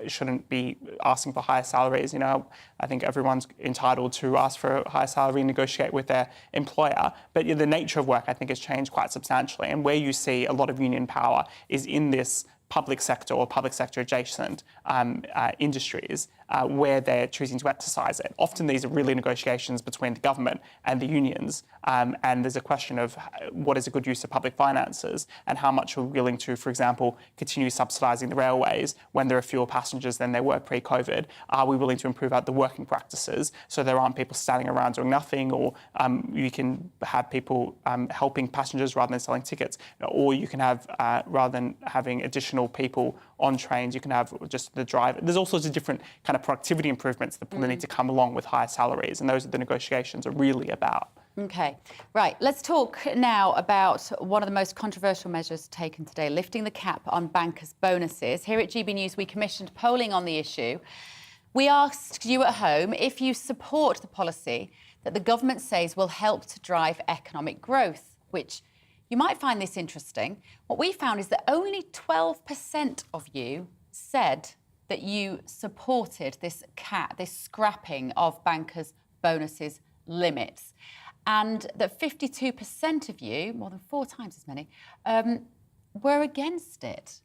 Speaker 6: shouldn't be asking for higher salaries. I think everyone's entitled to ask for a higher salary and negotiate with their employer. But the nature of work, I think, has changed quite substantially. And where you see a lot of union power is in this public sector or public sector adjacent industries. where they're choosing to exercise it. Often these are really negotiations between the government and the unions, and there's a question of what is a good use of public finances and how much we're willing to, for example, continue subsidising the railways when there are fewer passengers than there were pre-COVID. Are we willing to improve out the working practices so there aren't people standing around doing nothing, or you can have people helping passengers rather than selling tickets, or you can have, rather than having additional people on trains, you can have just the driver. There's all sorts of different kind of productivity improvements that need to come along with higher salaries, and those are the negotiations are really about.
Speaker 4: OK, right. Let's talk now about one of the most controversial measures taken today, lifting the cap on bankers' bonuses. Here at GB News, we commissioned polling on the issue. We asked you at home if you support the policy that the government says will help to drive economic growth, which you might find this interesting. What we found is that only 12% of you said that you supported this cap, this scrapping of bankers' bonuses limits, and that 52% of you, more than 4 times as many, were against it.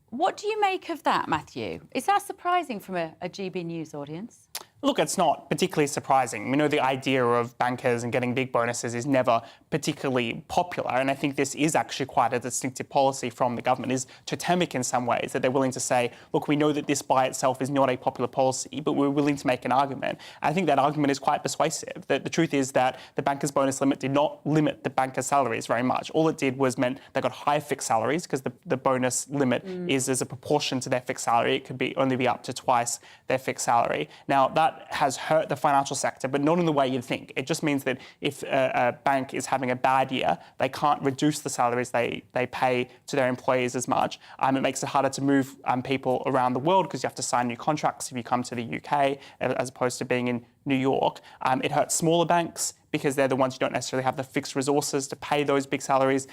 Speaker 4: What do you make of that, Matthew? Is that surprising from a GB News audience?
Speaker 6: Look, it's not particularly surprising. We know the idea of bankers and getting big bonuses is never particularly popular, and I think this is actually quite a distinctive policy from the government, is totemic in some ways, that they're willing to say, look, we know that this by itself is not a popular policy, but we're willing to make an argument. And I think that argument is quite persuasive. The truth is that the bankers' bonus limit did not limit the bankers' salaries very much. All it did was meant they got higher fixed salaries, because the bonus limit is as a proportion to their fixed salary. It could only be up to twice their fixed salary. Now, that has hurt the financial sector, but not in the way you'd think. It just means that if a bank is having a bad year, they can't reduce the salaries they pay to their employees as much. It makes it harder to move people around the world, because you have to sign new contracts if you come to the UK, as opposed to being in New York. It hurts smaller banks, because they're the ones who don't necessarily have the fixed resources to pay those big salaries.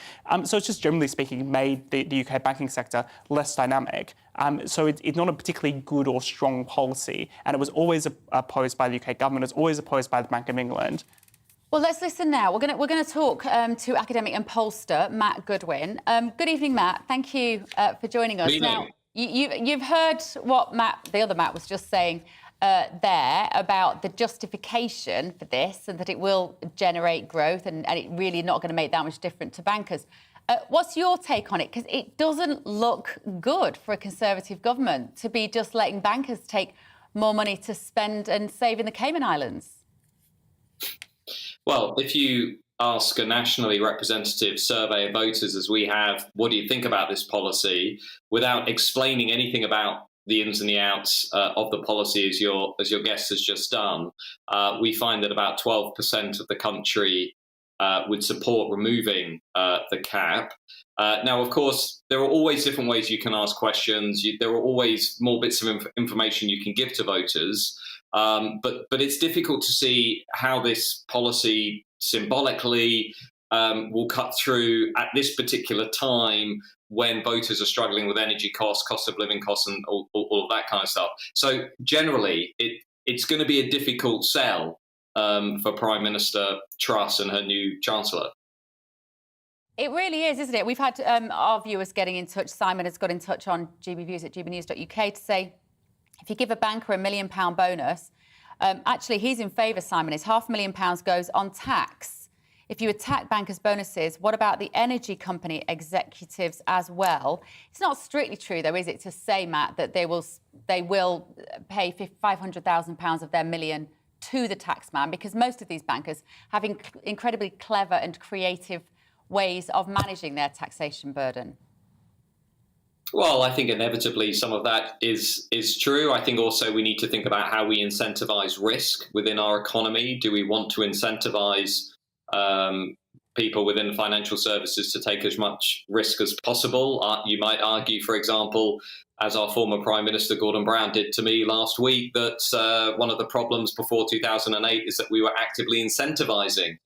Speaker 6: So it's just, generally speaking, made the UK banking sector less dynamic. So it's not a particularly good or strong policy, and it was always opposed by the UK government. It was always opposed by the Bank of England.
Speaker 4: Well, let's listen now. We're going to talk to academic and pollster Matt Goodwin. Good evening, Matt. Thank you for joining us. Now, you've heard what the other Matt was just saying there about the justification for this, and that it will generate growth, and it really not going to make that much difference to bankers. What's your take on it? Because it doesn't look good for a Conservative government to be just letting bankers take more money to spend and save in the Cayman Islands.
Speaker 13: Well, if you ask a nationally representative survey of voters, as we have, what do you think about this policy, without explaining anything about the ins and the outs of the policy, as your guest has just done, we find that about 12% of the country would support removing the cap. Now, of course, there are always different ways you can ask questions. There are always more bits of information you can give to voters. But it's difficult to see how this policy symbolically will cut through at this particular time, when voters are struggling with energy costs, cost of living costs, and all of that kind of stuff. So generally, it's going to be a difficult sell for Prime Minister Truss and her new Chancellor.
Speaker 4: It really is, isn't it? We've had our viewers getting in touch. Simon has got in touch on GBViews at gbnews.uk to say, if you give a banker £1 million bonus, actually he's in favour, Simon, is £500,000 goes on tax. If you attack bankers' bonuses, what about the energy company executives as well? It's not strictly true, though, is it, to say, Matt, that they will pay £500,000 of their million to the taxman, because most of these bankers have incredibly clever and creative ways of managing their taxation burden.
Speaker 13: Well, I think inevitably some of that is true. I think also we need to think about how we incentivise risk within our economy. Do we want to incentivise people within financial services to take as much risk as possible? You might argue, for example, as our former Prime Minister Gordon Brown did to me last week, that one of the problems before 2008 is that we were actively incentivising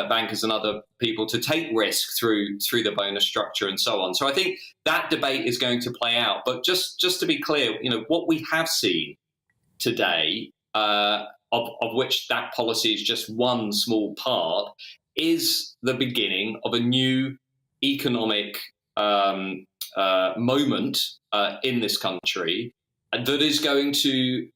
Speaker 13: bankers and other people to take risk through the bonus structure and so on. So I think that debate is going to play out. But just to be clear, what we have seen today, of which that policy is just one small part, is the beginning of a new economic moment in this country, that is going to,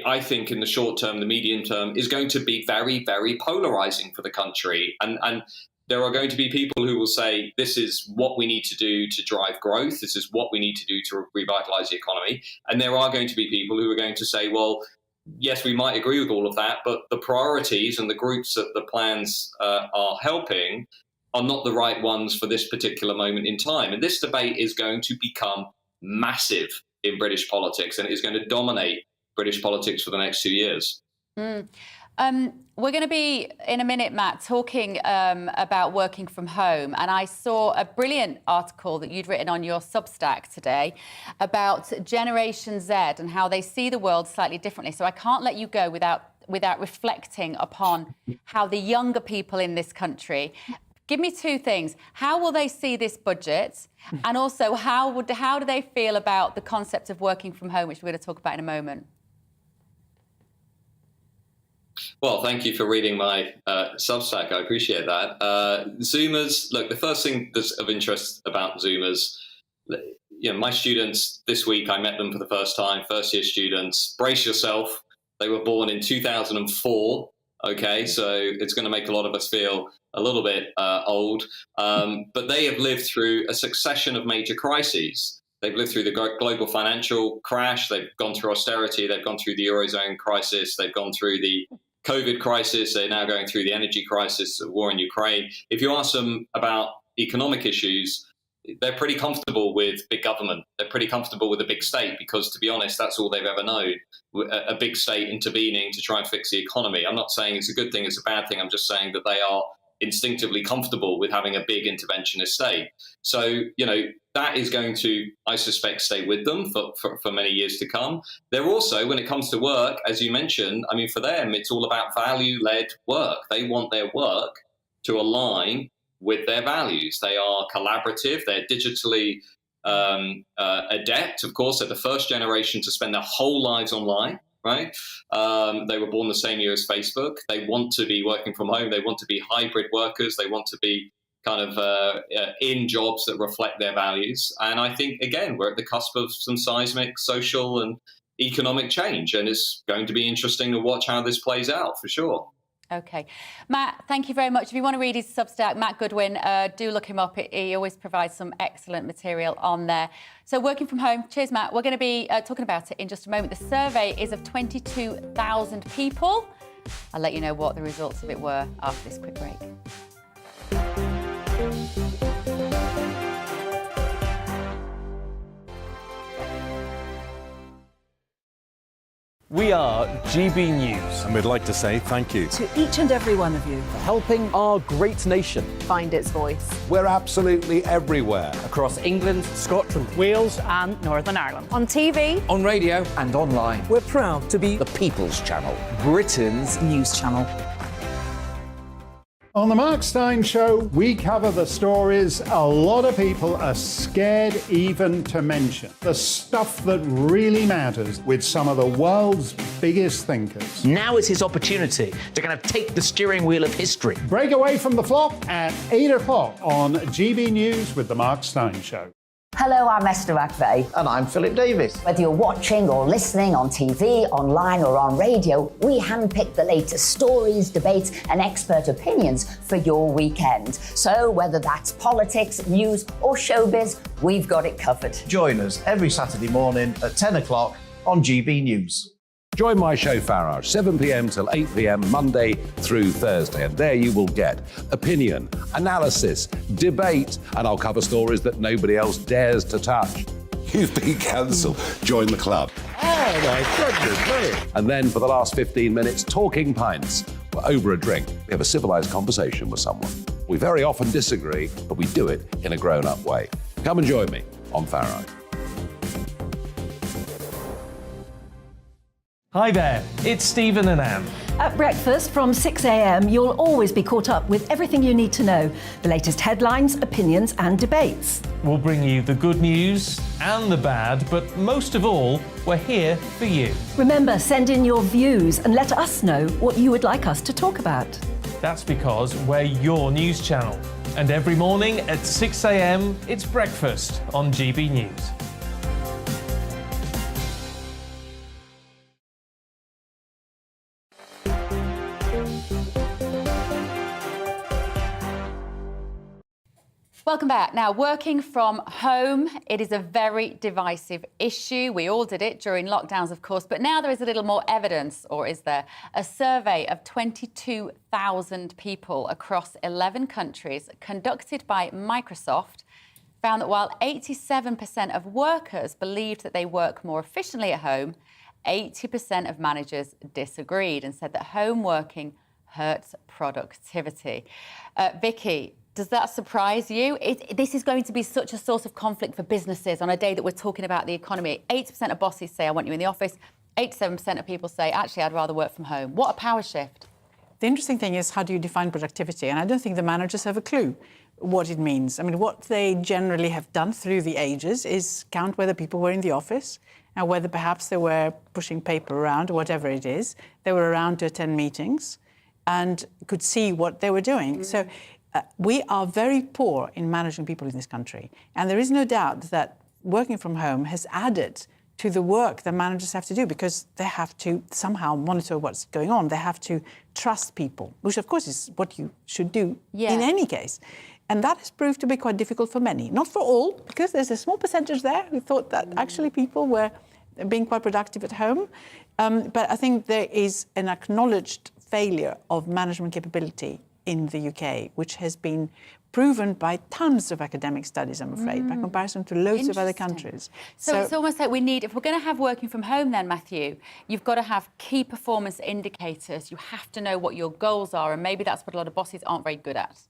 Speaker 13: I think, in the short term, the medium term, is going to be very, very polarizing for the country. And there are going to be people who will say, this is what we need to do to drive growth. This is what we need to do to revitalize the economy. And there are going to be people who are going to say, well, yes, we might agree with all of that, but the priorities and the groups that the plans are helping are not the right ones for this particular moment in time. And this debate is going to become massive in British politics, and it is going to dominate British politics for the next 2 years.
Speaker 4: We're going to be, in a minute, Matt, talking about working from home. And I saw a brilliant article that you'd written on your Substack today about Generation Z and how they see the world slightly differently. So I can't let you go without reflecting upon how the younger people in this country... Give me two things. How will they see this budget? And also, how do they feel about the concept of working from home, which we're going to talk about in a moment?
Speaker 13: Well, thank you for reading my Substack. I appreciate that. Zoomers, look, the first thing that's of interest about Zoomers, my students this week, I met them for the first time, first-year students. Brace yourself. They were born in 2004. Okay, so it's going to make a lot of us feel a little bit old. But they have lived through a succession of major crises. They've lived through the global financial crash. They've gone through austerity. They've gone through the Eurozone crisis. They've gone through the COVID crisis. They're now going through the energy crisis, the war in Ukraine. If you ask them about economic issues, they're pretty comfortable with big government. They're pretty comfortable with a big state because, to be honest, that's all they've ever known, a big state intervening to try and fix the economy. I'm not saying it's a good thing, it's a bad thing. I'm just saying that they are instinctively comfortable with having a big interventionist state. So, that is going to, I suspect, stay with them for many years to come. They're also, when it comes to work, as you mentioned, for them, it's all about value-led work. They want their work to align with their values. They are collaborative. They're digitally adept. Of course, they're the first generation to spend their whole lives online, right? They were born the same year as Facebook. They want to be working from home. They want to be hybrid workers. They want to be kind of in jobs that reflect their values. And I think, again, we're at the cusp of some seismic social and economic change. And it's going to be interesting to watch how this plays out, for sure.
Speaker 4: OK. Matt, thank you very much. If you want to read his Substack, Matt Goodwin, do look him up. He always provides some excellent material on there. So working from home, cheers, Matt. We're going to be talking about it in just a moment. The survey is of 22,000 people. I'll let you know what the results of it were after this quick break.
Speaker 7: We are GB News.
Speaker 14: And we'd like to say thank you
Speaker 9: To each and every one of you.
Speaker 14: for helping our great nation.
Speaker 2: Find its voice.
Speaker 8: We're absolutely everywhere.
Speaker 14: Across England, Scotland,
Speaker 15: Wales and Northern Ireland.
Speaker 2: On TV.
Speaker 14: on radio and online.
Speaker 15: We're proud to be
Speaker 8: The People's Channel.
Speaker 14: Britain's
Speaker 15: news channel.
Speaker 10: On the Mark Steyn Show, we cover the stories a lot of people are scared even to mention. The stuff that really matters with some of the world's biggest thinkers.
Speaker 15: Now is his opportunity to kind of take the steering wheel of history.
Speaker 10: Break away from the flock at 8 o'clock on GB News with the Mark Steyn Show.
Speaker 12: Hello, I'm Esther McVeigh.
Speaker 11: And I'm Philip Davis.
Speaker 12: Whether you're watching or listening on TV, online or on radio, we handpick the latest stories, debates and expert opinions for your weekend. So whether that's politics, news or showbiz, we've got it covered.
Speaker 11: Join us every Saturday morning at 10 o'clock on GB News.
Speaker 8: Join my show Farage, 7 p.m. till 8 p.m. Monday through Thursday. And there you will get opinion, analysis, debate, and I'll cover stories that nobody else dares to touch. You've been cancelled. Join the club.
Speaker 1: Oh, my goodness me.
Speaker 8: And then for the last 15 minutes, talking pints. We're over a drink. We have a civilised conversation with someone. We very often disagree, but we do it in a grown-up way. Come and join me on Farage.
Speaker 7: Hi there, it's Stephen and Anne.
Speaker 9: At breakfast from 6 a.m, you'll always be caught up with everything you need to know, the latest headlines, opinions and debates.
Speaker 7: We'll bring you the good news and the bad, but most of all, we're here for you.
Speaker 9: Remember, send in your views and let us know what you would like us to talk about.
Speaker 7: That's because we're your news channel. And every morning at 6 a.m, it's breakfast on GB News.
Speaker 4: Welcome back. Now, working from home, it is a very divisive issue. We all did it during lockdowns, of course, but now there is a little more evidence, or is there? A survey of 22,000 people across 11 countries conducted by Microsoft found that while 87% of workers believed that they work more efficiently at home, 80% of managers disagreed and said that home working hurts productivity. Vicky, does that surprise you? This is going to be such a source of conflict for businesses on a day that we're talking about the economy. 80% of bosses say, I want you in the office. 87% of people say, actually, I'd rather work from home. What a power shift.
Speaker 5: The interesting thing is, how do you define productivity? And I don't think the managers have a clue what it means. I mean, what they generally have done through the ages is count whether people were in the office and whether perhaps they were pushing paper around or whatever it is. They were around to attend meetings and could see what they were doing. So we are very poor in managing people in this country. And there is no doubt that working from home has added to the work that managers have to do, because they have to somehow monitor what's going on. They have to trust people, which of course is what you should do in any case. And that has proved to be quite difficult for many. Not for all, because there's a small percentage there who thought that actually people were being quite productive at home. But I think there is an acknowledged failure of management capability in the UK, which has been proven by tons of academic studies, I'm afraid, by comparison to loads of other countries.
Speaker 4: So it's almost like we need, if we're going to have working from home then, Matthew, you've got to have key performance indicators. You have to know what your goals are, and maybe that's what a lot of bosses aren't very good at.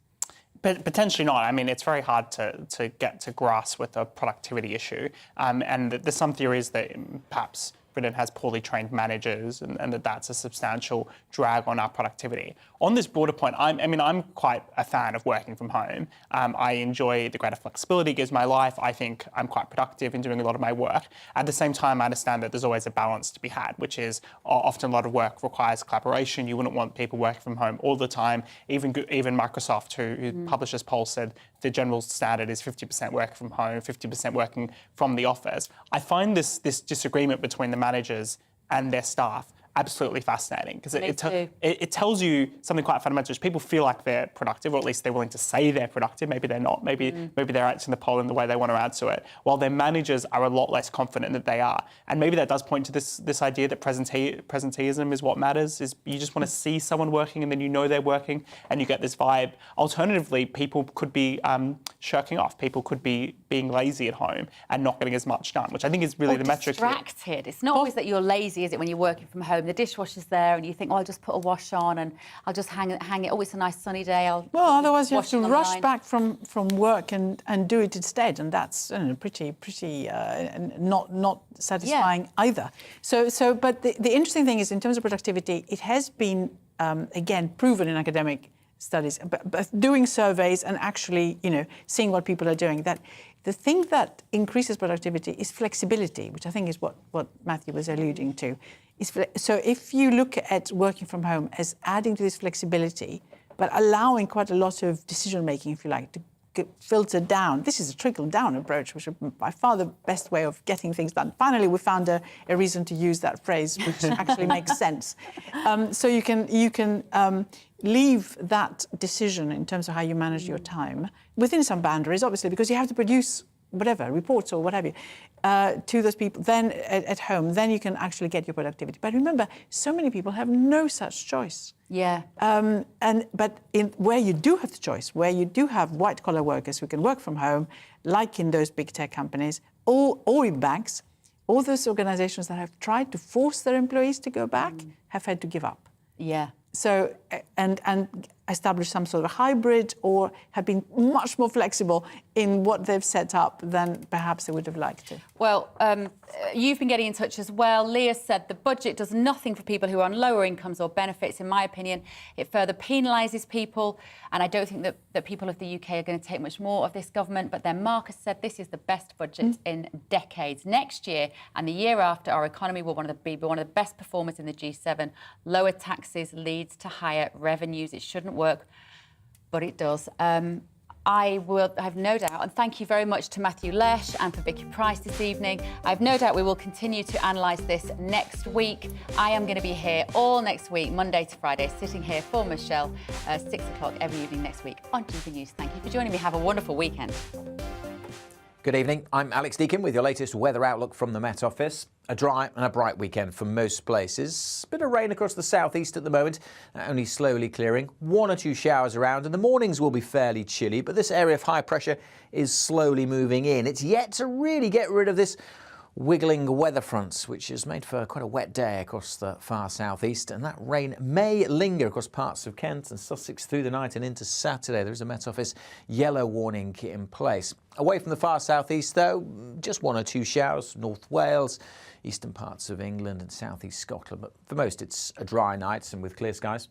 Speaker 6: But potentially not. I mean, it's very hard to get to grasp with a productivity issue. And there's some theories that perhaps Britain has poorly trained managers and that's a substantial drag on our productivity. On this broader point, I'm quite a fan of working from home. I enjoy the greater flexibility it gives my life. I think I'm quite productive in doing a lot of my work. At the same time, I understand that there's always a balance to be had, which is often a lot of work requires collaboration. You wouldn't want people working from home all the time. Even Microsoft, who published this poll, said the general standard is 50% working from home, 50% working from the office. I find this disagreement between the managers and their staff absolutely fascinating, because it tells you something quite fundamental. People feel like they're productive, or at least they're willing to say they're productive. Maybe they're not. Maybe they're answering the poll in the way they want to answer it, while their managers are a lot less confident that they are. And maybe that does point to this idea that presenteeism is what matters. Is you just want to see someone working, and then you know they're working, and you get this vibe. Alternatively, people could be shirking off. People could be being lazy at home and not getting as much done, which I think is really the metric.
Speaker 4: Distracted. It's not always that you're lazy, is it, when you're working from home? The dishwasher's there and you think, oh, I'll just put a wash on and I'll just hang it. Oh, it's a nice sunny day.
Speaker 5: Well, otherwise you have to rush back from work and do it instead, and that's pretty not satisfying either. But the interesting thing is, in terms of productivity, it has been again proven in academic studies, but doing surveys and actually seeing what people are doing, that the thing that increases productivity is flexibility, which I think is what Matthew was alluding to. So if you look at working from home as adding to this flexibility, but allowing quite a lot of decision-making, if you like, to get filtered down. This is a trickle-down approach, which is by far the best way of getting things done. Finally, we found a reason to use that phrase, which actually makes sense. So you can leave that decision in terms of how you manage your time within some boundaries, obviously, because you have to produce whatever, reports or whatever, to those people, then at home, then you can actually get your productivity. But remember, so many people have no such choice.
Speaker 4: Yeah.
Speaker 5: But where you do have the choice, where you do have white-collar workers who can work from home, like in those big tech companies, or in banks, all those organizations that have tried to force their employees to go back have had to give up.
Speaker 4: Yeah.
Speaker 5: So, and establish some sort of hybrid, or have been much more flexible in what they've set up than perhaps they would have liked to.
Speaker 4: Well, you've been getting in touch as well. Leah said the budget does nothing for people who are on lower incomes or benefits. In my opinion, it further penalises people, and I don't think that people of the UK are going to take much more of this government. But then Marcus said this is the best budget in decades. Next year and the year after, our economy will be one of the best performers in the G7. Lower taxes leads to higher revenues. It shouldn't work, but it does. I have no doubt, and thank you very much to Matthew Lesh and for Vicky Price this evening. I have no doubt we will continue to analyse this next week. I am going to be here all next week, Monday to Friday, sitting here for Michelle, 6 o'clock every evening next week on GB News. Thank you for joining me. Have a wonderful weekend.
Speaker 16: Good evening. I'm Alex Deakin with your latest weather outlook from the Met Office. A dry and a bright weekend for most places. Bit of rain across the southeast at the moment, only slowly clearing. 1 or 2 showers around, and the mornings will be fairly chilly, but this area of high pressure is slowly moving in. It's yet to really get rid of this wiggling weather fronts, which has made for quite a wet day across the far southeast, and that rain may linger across parts of Kent and Sussex through the night and into Saturday. There is a Met Office yellow warning in place. Away from the far southeast, though, just 1 or 2 showers, North Wales, eastern parts of England and southeast Scotland, but for most it's a dry night and with clear skies.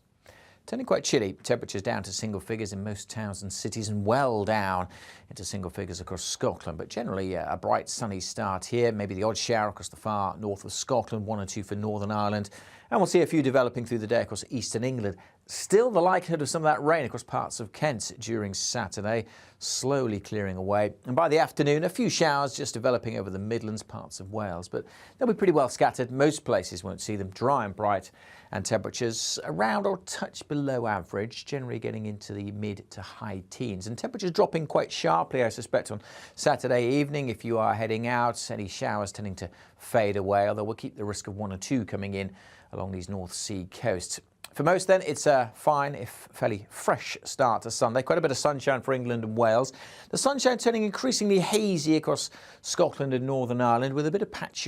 Speaker 16: Turning quite chilly, temperatures down to single figures in most towns and cities and well down into single figures across Scotland. But generally a bright sunny start here, maybe the odd shower across the far north of Scotland, 1 or 2 for Northern Ireland. And we'll see a few developing through the day across eastern England. Still the likelihood of some of that rain across parts of Kent during Saturday, slowly clearing away. And by the afternoon, a few showers just developing over the Midlands, parts of Wales. But they'll be pretty well scattered. Most places won't see them. Dry and bright, and temperatures around or touch below average, generally getting into the mid to high teens. And temperatures dropping quite sharply, I suspect, on Saturday evening. If you are heading out, any showers tending to fade away, although we'll keep the risk of 1 or 2 coming in along these North Sea coasts. For most then, it's a fine, if fairly fresh start to Sunday. Quite a bit of sunshine for England and Wales. The sunshine turning increasingly hazy across Scotland and Northern Ireland with a bit of patchy